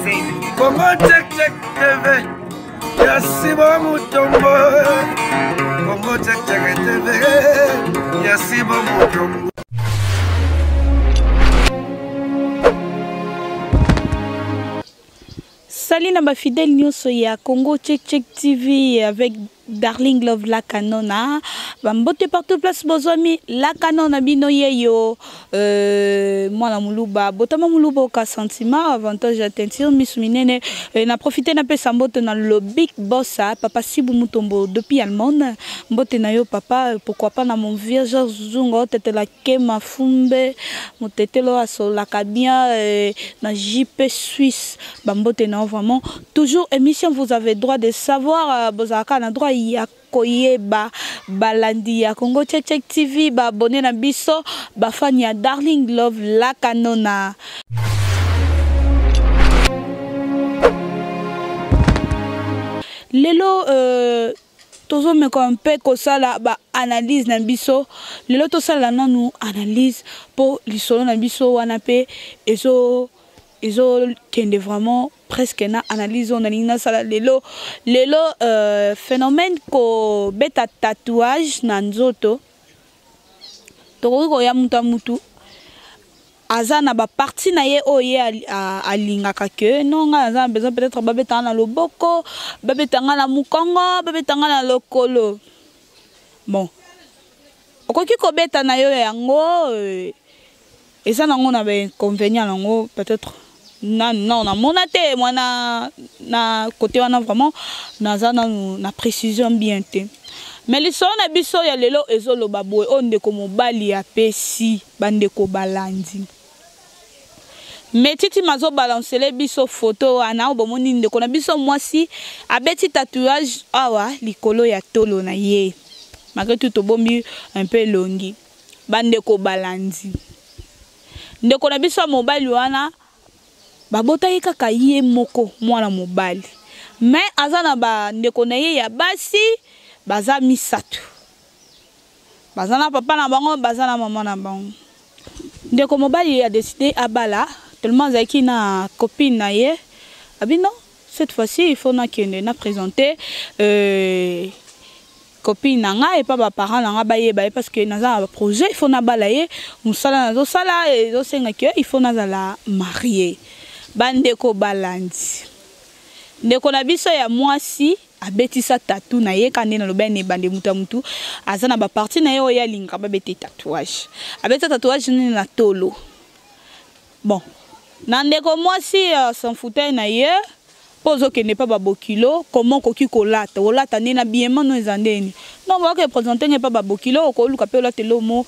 Congo check check TV. Yasibo Mutombo. Congo check check TV. Yasibo Mutombo. Salut ma fidèle news ya Congo Check Check TV avec Darling Love La Canona. Bambote partout place bozami La Canona bino yeyo. Moi la muluba botama muluba au sentiment avantage attention misuminene na profiter na pe sambote na le big boss papa Sibu Mutombo depuis Allemagne. Mbote na yo papa pourquoi pas na mon vierge zungo tete la kema fumbe motete lo aso la kabia na JP Suisse. Bambote na vraiment toujours émission vous avez droit de savoir bozaka na droit ya koyeba balandi ya Congo Check Check TV ba abonné na biso ba fan ya Darling Love La Canona. Lelo tozo me ko un peu ko sala ba analyse na biso lelo to sala nanu analyse pour lisolo na biso wana pe ezo kende vraiment presque na analyse on a sala lelo phénomène ko beta tatouage na nzoto to ko ya mutu azana ba partie na ye oye alingaka ke non nga besoin peut-être babeta na loboko babeta na mukongo babeta na lokolo bon okoki ko beta na yo yango eza nango na ba inconvénient nango peut-être non na monate moi na côté wana vraiment naza na précision bien te mais les sons na biso ya lelo ezolo baboe onde ko mobali ya pesi bande ko balandi mais titi mazo balancer les biso photo ana obomoni ndeko na biso mwasi abeti tatouage awa likolo ya tolo na ye malgré tout bombi un peu longi bande ko balandi ndeko na biso mobali wana babota ye kaka ye moko mwana mobali mais azana ba ndeko na ye ya basi baza misatu bazana papa na bango bazana mama na bango ndeko mobali a décidé abala tellement zaki na copine na ye abino cette fois-ci il faut na kende na présenter copine nanga et pas ba parents nanga ba ye ba parce que naza un projet il faut na bala ye musala nazo sala et zo senga que il faut na la marier bandeko balandi ndeko na biso ya mwasi abetisa tatou na ye kande na lobene bande mutu azana ba partie na ye oya linga ba beti tatouage abetisa tatouage ni na tolo bon na ndeko mwasi s'en foutait na ye pozo que n'est pas babokilo comment koki kolata olata ni na bien mano ezandeni non va que présenter n'est pas babokilo ko luka pe olata lomo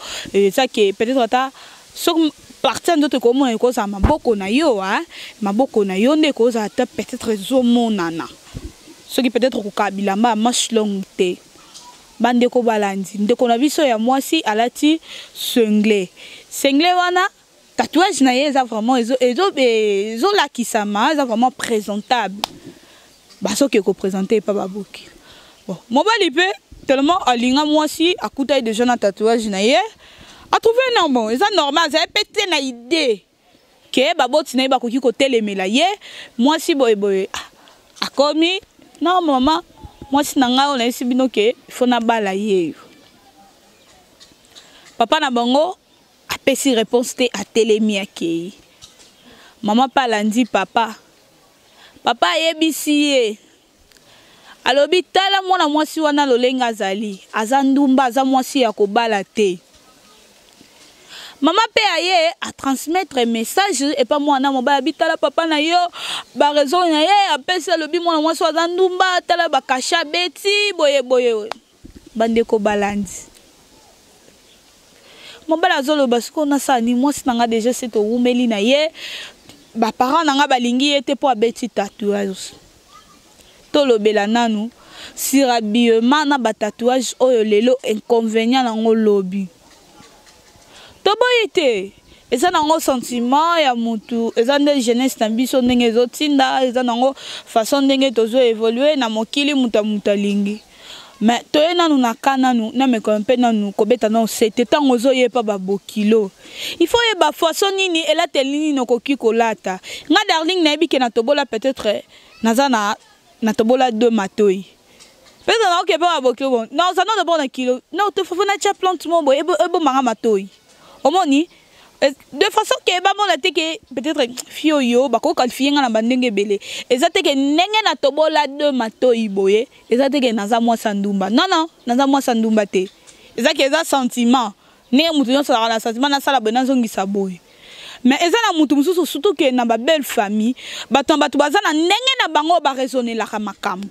ça que peut-être ata sur partie d'autres comment et cause maboko na yo maboko na yo ne cause ata peut-être zomo nana ce qui peut-être ko kabilamba marche long te bande ko balandi ndeko na biso ya mwasi alati sengle wana tatouage na ye za vraiment ezo la kisama za vraiment présentable baso ke ko présenter pas baboki bon mobali pe tellement alinga mwasi akuta déjà na tatouage na ye a trouvé non bon c'est normal ça pété na idée que baboti na ba koki ko telemela ye mwasi boy akomi non maman mwasi na nga on a bino ke faut na bala ye papa na bango apesi réponse te a telemi akei maman palandi papa yebisi ye alobi tala mwana mwasi wana lolenga azali azandumba aza mwasi ya kobala te maman pe aye a transmettre message et pas moi na mobile bitala papa na yo ba raison na ye apesa lobi mwana mwasi azandumba tala bakasha beti boye bande ko balandi mobala zolo basiko na sani mwasi nanga déjà c'est au umeli na ye ba parents nanga balingi ete po abeti tatouage to lobela nanu sur habillement na ba tatouage oyo lelo inconvénient nango lobi to boyete eza nango sentiment ya mutu eza nde jeunesse na biso ndenge ezotinda eza nango façon ndenge tozo évoluer na mokili mutalingi mais toye nanu na kananu na me ko mpe nanu ko beta na sete tango zo ye pa ba bokilo il faut ye ba façon nini elata nini no koki kolata nga darling na yebi ke na tobola peut-être nazana na tobola 2 matoi peut-être na ok pa ba bokilo bon non ça non d'abord na kilo non te faut na cha plante mo bo ebo manga matoi omoni de façon que ba mona te que peut-être fio yo ba ko qualifier nga na bandenge belé ezate que ndenge na tobola 2 matoi boye ezate que naza mwa sandumba non naza mwa sandumba te ezake eza sentiment ne mutu yo sala na sentiment na sala bena zongisa boye mais eza na mutu mususu surtout que na ba belle famille batu baza na ndenge na bango ba raisonner la makambu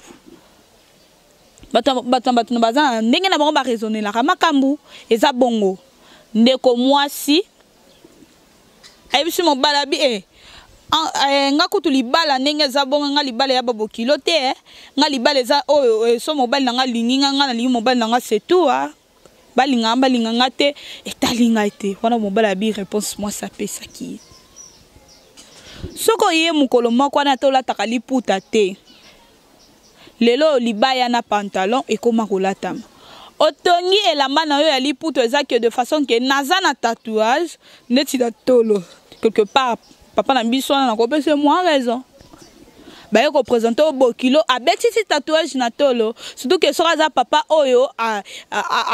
batu baza na ndenge na bango ba raisonner la makambu eza bongo ndeko mwasi ayebisi mobala bi nga kutu libala ndenge eza bongo nga libala ya babokilo te nga libala eza oyo so mobali na nga lingi nga na lingi mobali na nga c'est tout balinga nga te etalinga te wana mobala bi réponse moi ça pesaki soko ye mukolo moko wana tolataka liputa te lelo libaya na pantalon ekoma kolatama otongi elamba na yo ya liputa eza que de façon que naza na tatouage neti na tolo quelque part papa na biso na ko pese moi raison ba yo ko présenter au bokilo abeti si tatouage na tolo surtout que sera za papa oyo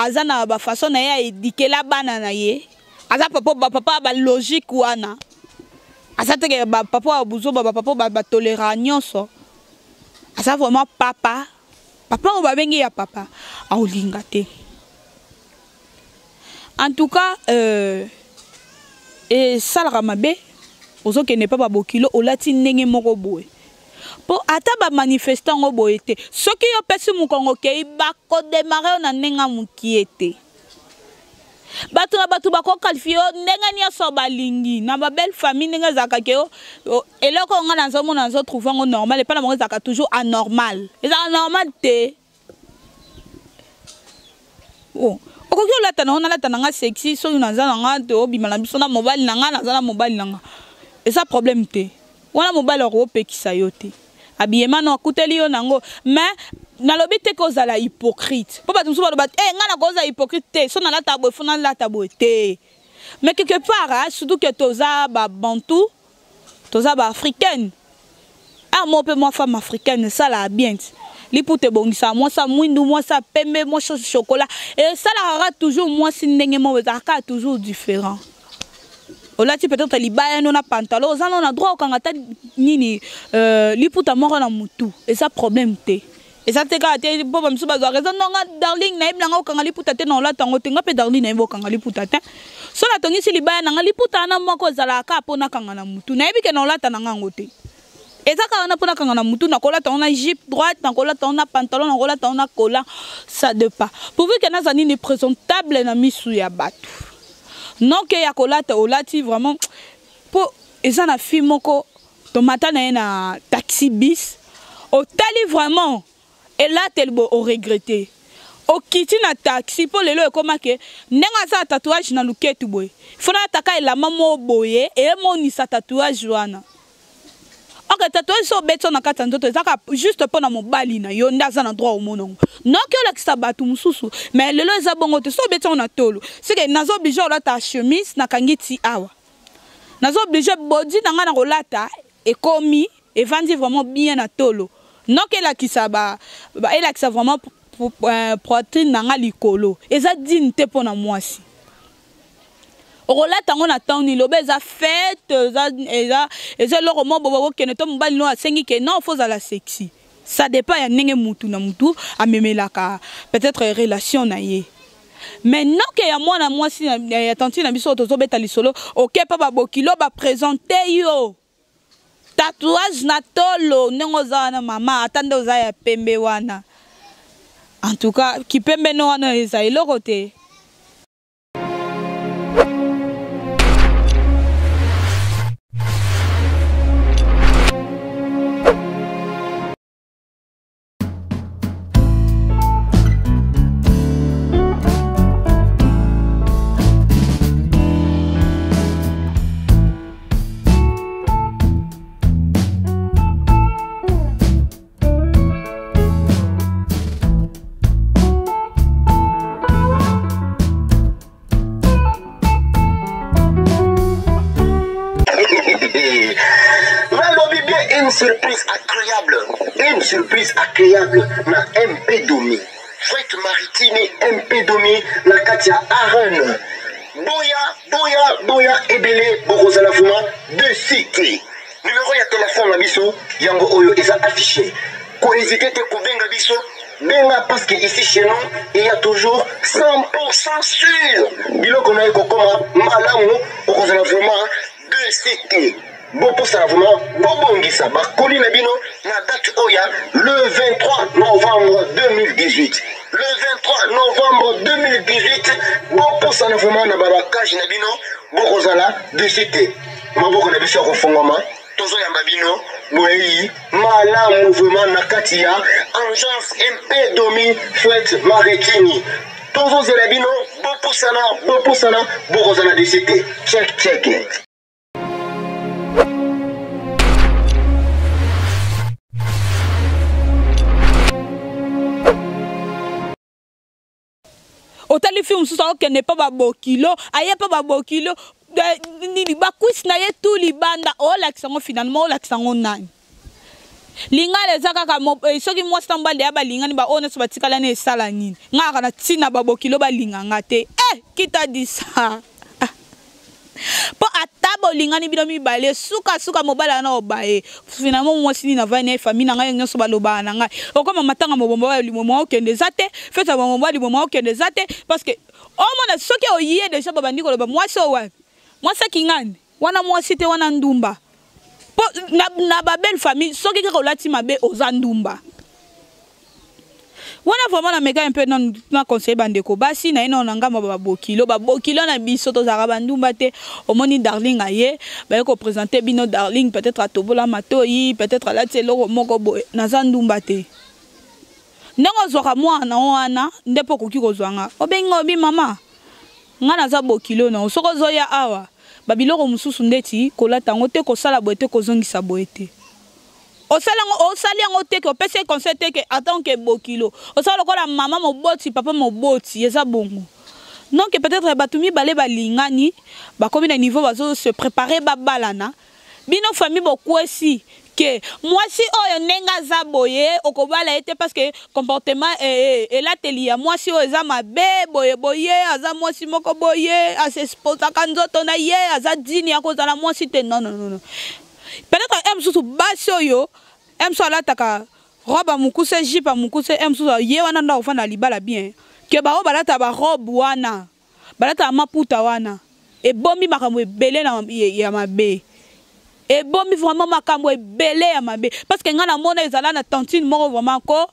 aza na ba façon na ya edikela bana na ye aza papa ba logique wana aza te que ba papa buzo ba papa ba tolérant nyonso aza vraiment papa on va bengi ya papa a olinga te en tout cas et salaka mabe ozo ke ne pas bokilo olati ndenge moko boye po ata ba manifestant ngo boye te soki yo pesi mukongo ke ba ko démarrer na nenga mukiete batu ba ko qualifier ndenga nyonso balingi na ba belle famille ndenga zaka ke eloko nga na zo mona zo trouver ngo normal et pas la mo zaka toujours anormal eza normal te oh okoki olata na nga sexy so naza na nga to bimala biso na mobile na nga naza na mobile na nga eza problème te wana mobile ro pekisa yo te abiyema no akuteli yo nango mais nalobi te ko zala hypocrite po ba tumso ba nga na ko za hypocrite te so na lata boy fona lata boy te mais quelque part surtout que toza ba bantu toza ba africaine moi pe moi femme africaine ça la bien lipoute bongisa moi ça mwindu moi ça pembe moi chocolat et ça la toujours moi si ndenge mo ezaka toujours différent olati peut-être libaya no na pantalon ozana na droit okangata nini liputa moko na mutu et ça problème te et ça te ka te bo bamsu bazwa raison non darling na ibna okanga liputa te na olata ngo te ngape darling na ibo okanga liputa te so la tongi si libaya na liputa na moko zalaka pona kanga na mutu na ibike na olata na ngo te et ça quand on a pona kanga na mutu na kolata on a jupe droite na kolata on a pantalon na kolata on a collant ça de pas pourvu que na zani ni présentable na misu ya batu non que ya kolata olati vraiment pour eza na fille moko tomata na na taxi bis au tali vraiment et là tel bo au regretter au kiti na taxi pour lelo ekoma ke ndenga sa tatouage na luketu boy fona taka la mamo boye et moni sa tatouage wana ok tatouage so beto na kata ndoto ezaka juste pour na mobali na yo ndaza na droit au monongo non que la kisa batu mususu mais lelo eza bongo te so beto na tolo c'est que nazo obligé la ta chemise na kangiti awa nazo obligé body na nga na kolata et komi et vandi vraiment bien na tolo non que la kisa ba elle a vraiment protéine na nga likolo eza digne pour na mwasi okolata ngo na tawni lobe eza fête eza loko mo bobo kene to mbali no asengi ke non faut la sexy ça dépend ya ndenge mutu na mutu amemelaka peut-être relation na ye mais non que ya mwana mwasi ya tanti na biso tozo beta lisolo OK pa ba bokilo ba présenter yo tatouage na tolo nengo za na mama atande oza ya pembe wana en tout cas ki pembe no wana eza eloko te. une surprise agréable na MP Domi. Fête maritime MP Domi na Katia Aaron. Boya ebele bokozala fuma de cité. Numéro ya téléphone na biso yango oyo eza affiché. Ko hésiter te ko benga biso benga parce que ici chez nous il y a toujours 100% sûr. Biloko na eko koma malamu bokozala vraiment de cité. Bopo ça vraiment bobongisa bakoli na bino na date oya le 23 novembre 2018. Le 23 novembre 2018 bopo ça vraiment na babakage na bino bokozala de cité. Maboko na biso ko fongoma tozo ya babino boyi mala mouvement na katia agence MP Domi fête maritime. Tozo zela bino bopo sana bokozala de cité. Check it. Otali film sous ça n'est pas babokilo, aye pas babokilo, ni bakwis na ye tout libanda, oh l'accent finalement l'accent nani. Linga les akaka mo soki moi stamba de aba linga ni ba ona so batikala ne sala nini. Ngaka na tina babokilo ba linga ngate. Qui t'a dit ça? Po atabo linga ni bido mi balé suka mobala na obaye. Finalement moi sini na vane famille na ngai nyoso baloba na ngai. Okoma matanga mobombo ya limomo okende zate, feta mobombo limomo okende zate parce que o mona soki oyiye déjà babandi ko loba moi so wa. Moi sa kingani. Wana moi cité wana ndumba. Po na ba belle famille soki ke kolati mabe ozandumba. Wana vraiment na meka un peu na conseil bandeko basi na ino nanga babokilo na biso to zaka bandumba te omoni darling aye ba ko présenter bino darling peut-être à tobola matoi peut-être à la telo moko boy na zandumba te ndenge zoka mwana wana ndepo koki kozwanga obenga obi mama nga na za bokilo na soko zoya awa babiloko mususu ndeti kolata ngo te kosala boete kozongisa boete osali yango te ko pese conseil te que attends que bokilo osala ko la maman moboti papa moboti eza bongo donc peut-être batumi balé balingani ba komi na niveau bazo se préparer babalana bino famille bokwesi que moi si oyo nenga za boye okobala ete parce que comportement et la telia moi si oza mabe boye aza moi si moko boye asesposa kanzoto na ye aza dini akozala moi si te non peut-être aime sous baso yo aime so la taka robe mukuse jipa mukuse aime sous ye wana nda ofana libala bien que ba o balata ba robe wana balata maputa wana e bombi makambo ebele na ya mabe e bombi vraiment makambo ebele ya mabe parce que ngana mona ezala na tantine moko vraiment ko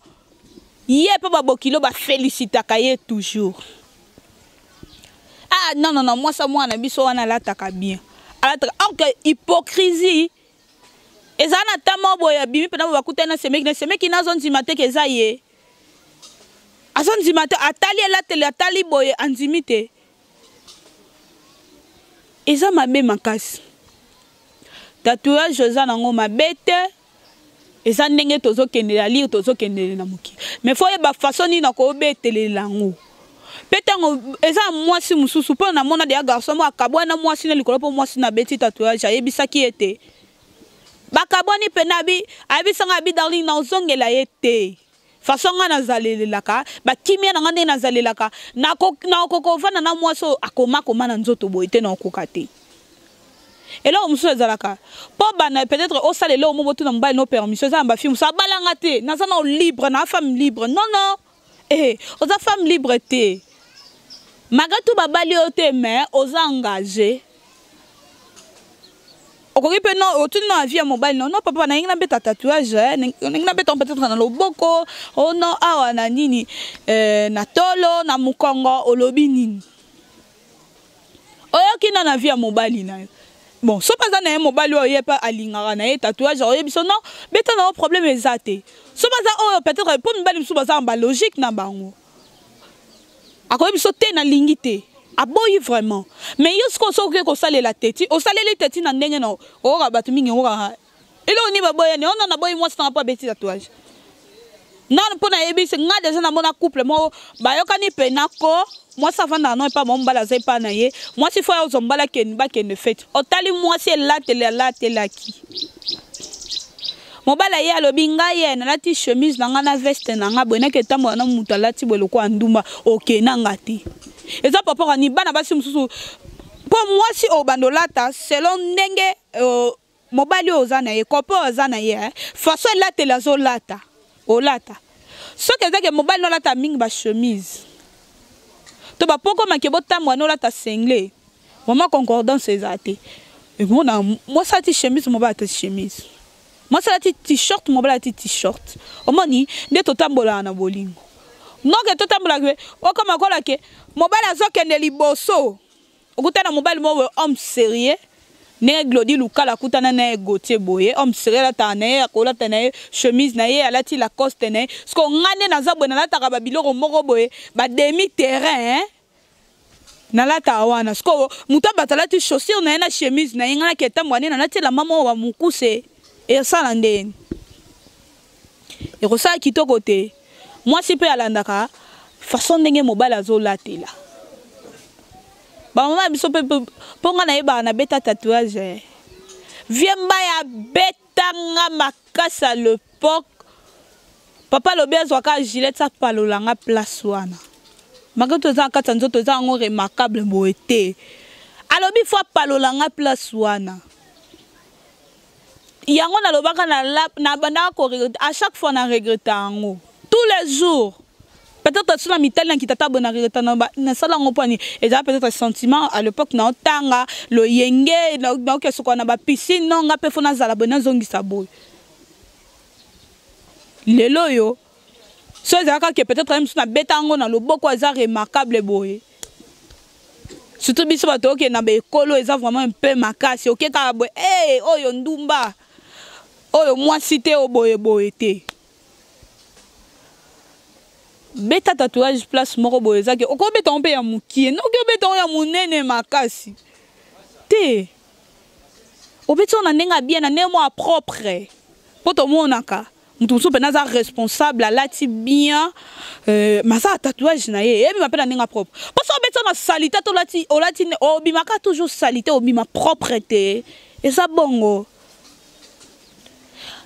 ye pa ba bokilo ba félicita kaye toujours non moi ça moi na biso wana la taka bien alors que hypocrisie ezana tamo boya bimi pena bakutana semeki nazo nzimate keza ye azo nzimate atali la tele atali boye anzimite eza mabe makasi tatouage eza nango mabete eza ndenge tozo kendela lire tozo kendela na muki mais faut yeba façon ni na ko betelela ngo petango eza mwasi mususu po na mona de garçon mo akabwana mwasi na likolo po mwasi na beti tatouage ayebisaki ete bakaboni penabi abisanga bi darling na ozongela yete façon ngana zalelelaka bakimia na ngande na zalelaka na kokova na mwaso akoma na nzoto boite na okokate et là on se zalaka po bana peut-être au salé là au moment tout na mbali no permission ça ba film ça balanga te na sana libre na femme libre non aux femme libre te magatu babali ote mais aux engagés okoki pe non otuni na vie mobile non papa na ngina beta tatouage ngina beta peut-être na loboko oh non awa na nini na tolo na mukongo olobi nini oyoki na vie mobile na bon so pas na mobile oyo pa alingara na tatouage oyo biso non beta na problème ezate so pas oyo peut-être pour mbali biso baza ba logique na bango akoyi biso te na lingite aboyi vraiment mais yo sko so ke ko sale la teti o sale le teti na ndenge no o ga batu mingi o ga elo ni baboya ni on na boyi moi ça pas beti tatouage non pour na yebi c'est nga déjà na mona couple mo ba yo kani penako moi ça va na pas mon bala zai pa na ye moi si faut yo zombala ken ba ken fait o tali moi c'est la tele la ki mobala ye alobi ngai nalati chemise na nga na veste na nga boye nake tambola na mutu alati boye lokola ndumba oke na nga te eza papa ni bana basi mosusu po mwasi oyo bandolata selon ndenge mobali oyo oza na ye kope oyo oza na ye faso elatela azolata olata soki ezake mobali nolata mingi bachemise to bapoko make botambola nolata sengle vraiment concordance eza te mona mwasi alati chemise mobali alati chemise mwasi alati t-shirt mobali alati t-shirt omoni nde totambolaka na bolingo noke totambolaka okoma kolake mobali azokende liboso okutana mobali mo homme sérieux ne Glody Lukala kutana na Gautier boye homme sérieux lata na ye akolata na ye chemise na ye alati Lacoste na ye sko ngane naza boye nalata ka babiloko moko boye ba demi terrain na lata wana sko muta batalati chaussure na ye na chemise na ye ngana ketambo na lati la mama wa mukuse e sala ndeni e kosa kitoko te mwasi pe alandaka façon ndenge mobali azolatela ba mama biso pe ponga na yeba na beta tatouage viemba ya betanga makasa le pok papa lobi azwaka gilet sa palolanga place wana makoto za kata nzoto za ngo remarquable boete alobi fo palolanga place wana yango na lobaka na banda ko à chaque fois na regretta ngo tous les jours. Peut-être sur la mitelle qui t'a bonne arrêté na sala ngopani et ça peut-être sentiment à l'époque na otanga le yenge donc ce qu'on a ba piscine non nga pe fona zala bonne zongi sabo lelo yo so zaka que peut-être même na betango na loboko za remarquable boy surtout biso bato ke na be ekolo eza vraiment un peu makasi OK ka boy eh oyo ndumba oyo moi cité o boye boye te beta tatouage place moko boye zake oko beta on pe ya mukie no ke beta on ya munene makasi te o beta on ndenga bien na nemo a propre poto monaka mutu so pe naza responsable alati bien masa tatouage na ye ebi mapela ndenga propre parce que beta na salité to lati olati obimaka toujours salité obima propreté et ça bongo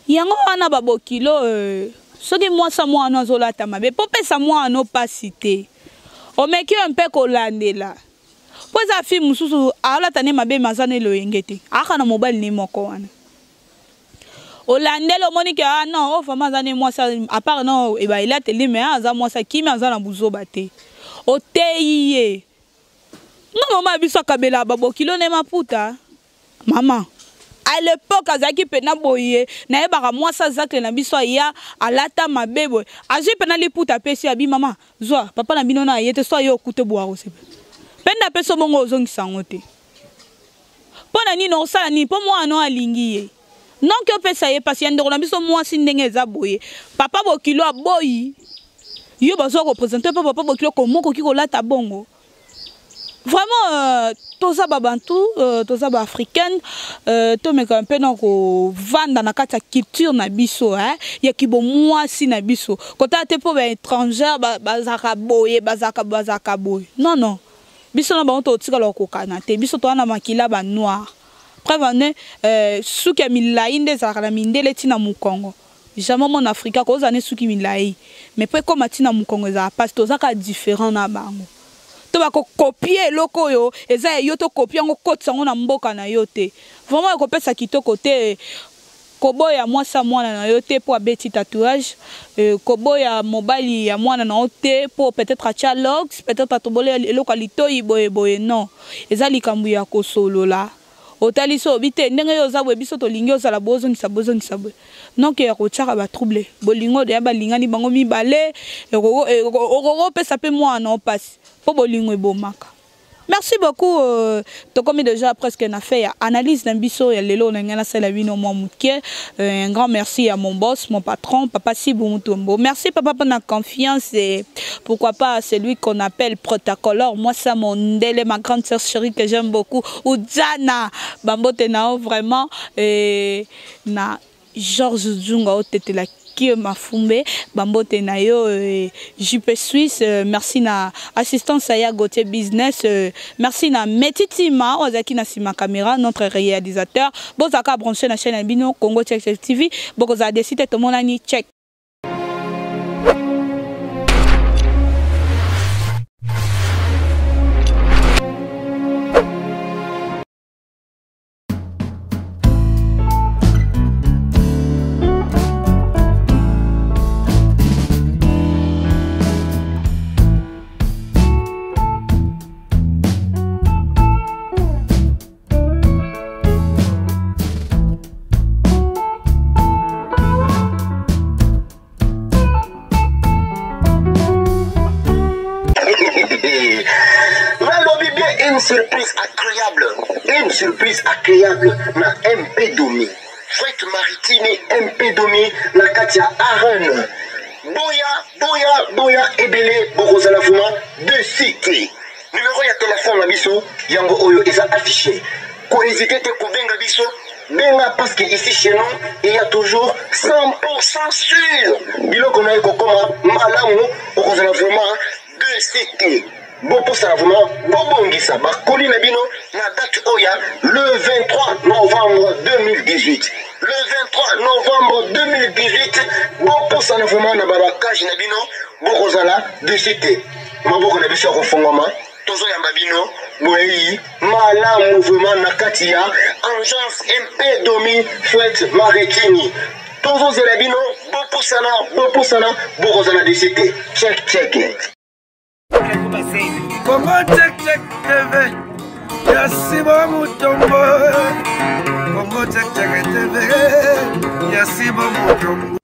yango wana babokilo soki mwasa mwana azolata mabe popesa mwana opasite omeki un peu kolandela po eza fi mosusu alata ne mabe mazana eloyenge te aka na mobali ne moko wana olandela omoni ke ah non ofama aza ne mwasa à part non eba elateli me aza mwasa kimi aza na buzoba te oteyi ye nga mama biso akabela babokilo ne maputa mama à l'époque azaki pena boye na yebaka mwasa zakle na biso ya alata mabebo aji pena liputa pesi abi mama zwa papa na bino na yete so yo kute boa osepe penda peso bongo ozongisa ngote pona nini osala ni po mwana alingi ye non ke pesa ye pasi ndeko na biso mwasi ndenge za boye papa bokilo aboyi yo bazo représenter papa bokilo komoko ki kolata bongo. Vraiment, toza babantu, toza ba africaine, to meka un peu nako vanda na kata culture na biso, ya kibo mwasi na biso. Kota te po ba étrangère bazaka boye, bazaka boye. Non non. Biso na ba onto tika loko kana te. Biso to na makila ba noir. Preuve suki milai nde za kala mindele tina mu Congo. Jamais mon Africa ko za ne suki milai. Mais pe comme tina mu Congo za passe to za ka différent na bango. To ba ko copier loko yo eza yo to copier ngo kotsa ngo na mboka na yo te vraiment ko pesa kitoko te koboya mwasa mwana na yo te po abeti tatouage koboya mobali ya mwana na yo te po peut-être acha logs peut-être atobole eloko litoyi boye boye non eza likambu ya kosolola otali so bite ndenge yo za bwe biso to lingi ozala bozongisa boye non ke ya kochaka ba trouble bolingo de ba lingani bango mibale oko pesa pe mwana o passe. Merci beaucoup. Comme déjà presque na fait analyse d'un biso ya lelo na ngana sala bino mo mukie. Un grand merci à mon boss, mon patron, Papa Sibou Mutombo. Merci papa pour la confiance et pourquoi pas celui qu'on appelle protocoleur. Moi ça mon ndele ma grande sœur chérie que j'aime beaucoup. Ujana Bambote nao vraiment na Georges Djunga otete la Kiki Mafumbe, Bambote Nayo, JP Suisse, merci na assistance à Yagote Business, merci na Metitima, Ozaki na Sima Caméra, notre réalisateur, Bozaka branché na chaîne Albino, Congo Check TV, Bokoza décidé tout le monde ani check. Une surprise agréable na MP Domi. Fête maritime MP Domi na Katia Aaron. Boya ebele bokozala fuma de cycle. Numéro ya téléphone na biso yango oyo eza affiché. Ko hésiter te kubenga biso benga parce que ici chez nous il y a toujours 100% sûr. Biloko na eko koma malamu bokozala vraiment de cycle. Bon pour ça vraiment bobongisa bakoli na bino na date oya le 23 novembre 2018. Le 23 novembre 2018 bon pour ça vraiment na babakaji na bino bokozala de cité. Maboko na biso kofongoma tozo yamba bino boyi mala mouvement na katia agence MP Domi fête maritime. Tozo zela bino bon pour ça bokozala de cité. Check. Congo Check TV, Yasibo Mutombo. Congo Check TV, Yasibo Mutombo.